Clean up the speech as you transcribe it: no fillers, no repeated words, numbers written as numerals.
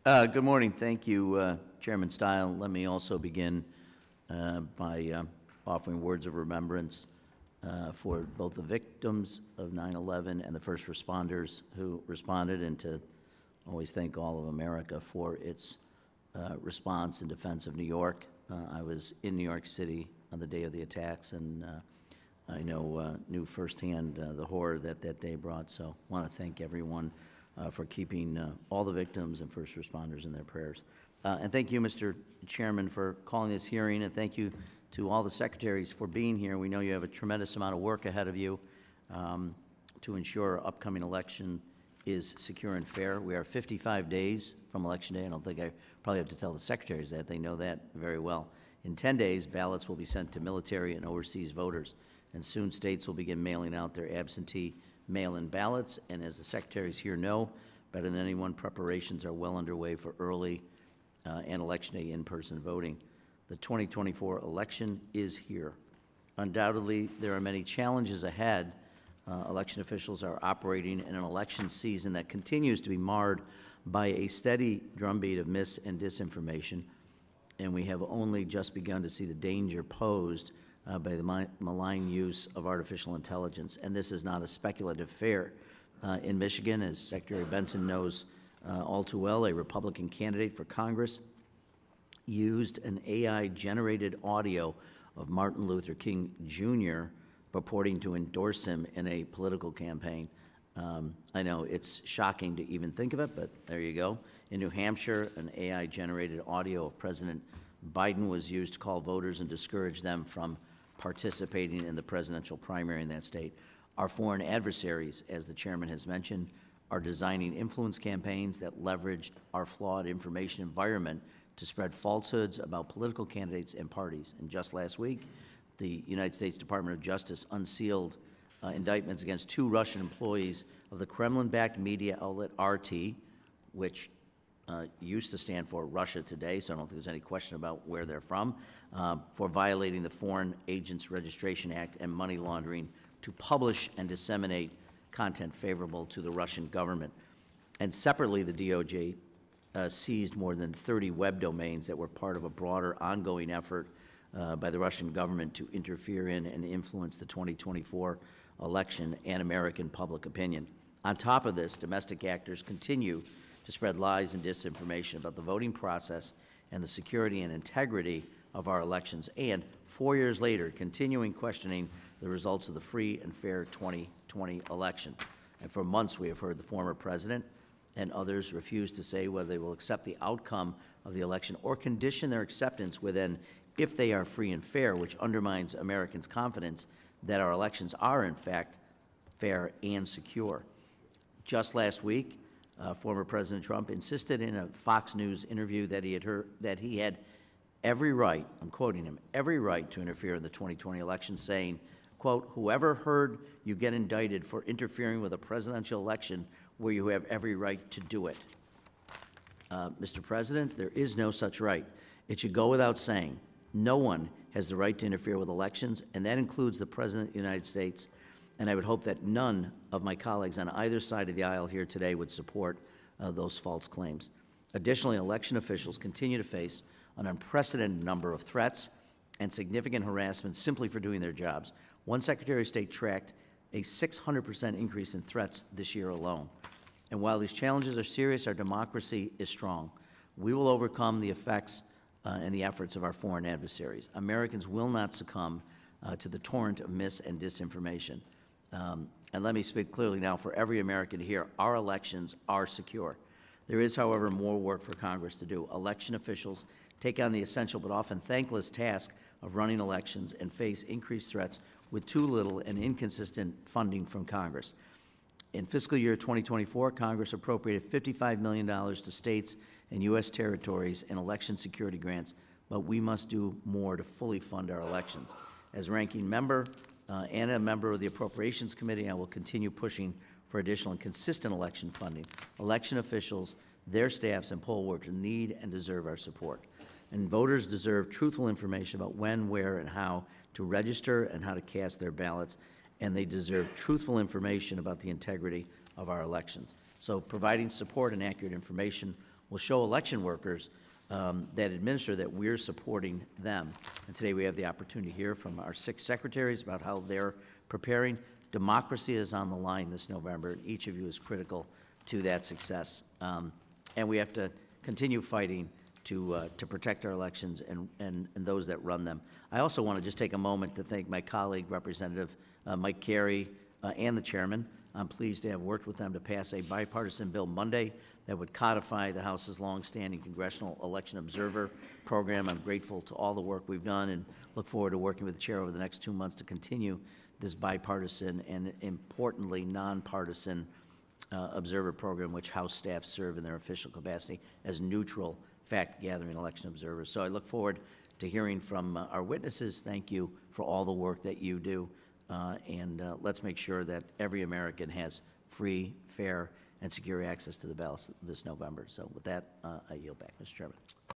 Good morning. Thank you, Chairman Stile. Let me also begin by offering words of remembrance for both the victims of 9/11 and the first responders who responded, and to always thank all of America for its response in defense of New York. I was in New York City on the day of the attacks, and I knew firsthand the horror that that day brought. So I want to thank everyone for keeping all the victims and first responders in their prayers. And thank you, Mr. Chairman, for calling this hearing, and thank you to all the secretaries for being here. We know you have a tremendous amount of work ahead of you to ensure our upcoming election is secure and fair. We are 55 days from Election Day. I don't think I probably have to tell the secretaries that. They know that very well. In 10 days, ballots will be sent to military and overseas voters, and soon states will begin mailing out their absentee mail-in ballots. And as the secretaries here know, better than anyone, preparations are well underway for early and Election Day in-person voting. The 2024 election is here. Undoubtedly, there are many challenges ahead. Election officials are operating in an election season that continues to be marred by a steady drumbeat of mis- and disinformation, and we have only just begun to see the danger posed by the malign use of artificial intelligence. And this is not a speculative affair. In Michigan, as Secretary Benson knows all too well, a Republican candidate for Congress used an AI-generated audio of Martin Luther King Jr. purporting to endorse him in a political campaign. I know it's shocking to even think of it, but there you go. In New Hampshire, an AI-generated audio of President Biden was used to call voters and discourage them from participating in the presidential primary in that state. Our foreign adversaries, as the chairman has mentioned, are designing influence campaigns that leverage our flawed information environment to spread falsehoods about political candidates and parties. And just last week, the United States Department of Justice unsealed indictments against 2 Russian employees of the Kremlin-backed media outlet RT, which used to stand for Russia Today, so I don't think there's any question about where they're from, for violating the Foreign Agents Registration Act and money laundering to publish and disseminate content favorable to the Russian government. And separately, the DOJ seized more than 30 web domains that were part of a broader ongoing effort by the Russian government to interfere in and influence the 2024 election and American public opinion. On top of this, domestic actors continue to spread lies and disinformation about the voting process and the security and integrity of our elections, and 4 years later, continuing questioning the results of the free and fair 2020 election. And for months, we have heard the former president and others refuse to say whether they will accept the outcome of the election or condition their acceptance with an "if they are free and fair," which undermines Americans' confidence that our elections are, in fact, fair and secure. Just last week, former President Trump insisted in a Fox News interview that he had every right, I'm quoting him, every right to interfere in the 2020 election, saying, quote, "Whoever heard you get indicted for interfering with a presidential election where you have every right to do it?" Mr. President, there is no such right. It should go without saying. No one has the right to interfere with elections, and that includes the President of the United States. And I would hope that none of my colleagues on either side of the aisle here today would support those false claims. Additionally, election officials continue to face an unprecedented number of threats and significant harassment simply for doing their jobs. One Secretary of State tracked a 600% increase in threats this year alone. And while these challenges are serious, our democracy is strong. We will overcome the effects and the efforts of our foreign adversaries. Americans will not succumb to the torrent of mis- and disinformation. And let me speak clearly now for every American here. Our elections are secure. There is, however, more work for Congress to do. Election officials take on the essential but often thankless task of running elections and face increased threats with too little and inconsistent funding from Congress. In fiscal year 2024, Congress appropriated $55 million to states and U.S. territories in election security grants, but we must do more to fully fund our elections. As ranking member and a member of the Appropriations Committee, I will continue pushing for additional and consistent election funding. Election officials, their staffs, and poll workers need and deserve our support. And voters deserve truthful information about when, where, and how to register and how to cast their ballots, and they deserve truthful information about the integrity of our elections. So providing support and accurate information will show election workers that administer that we're supporting them. And today we have the opportunity to hear from our 6 secretaries about how they're preparing. Democracy is on the line this November, and each of you is critical to that success. And we have to continue fighting to protect our elections and those that run them. I also want to just take a moment to thank my colleague, Representative Mike Carey, and the chairman. I'm pleased to have worked with them to pass a bipartisan bill Monday that would codify the House's longstanding Congressional Election Observer Program. I'm grateful to all the work we've done and look forward to working with the chair over the next 2 months to continue this bipartisan and, importantly, nonpartisan observer program, which House staff serve in their official capacity as neutral fact-gathering election observers. So I look forward to hearing from our witnesses. Thank you for all the work that you do, and let's make sure that every American has free, fair, and secure access to the ballots this November. So with that, I yield back, Mr. Chairman.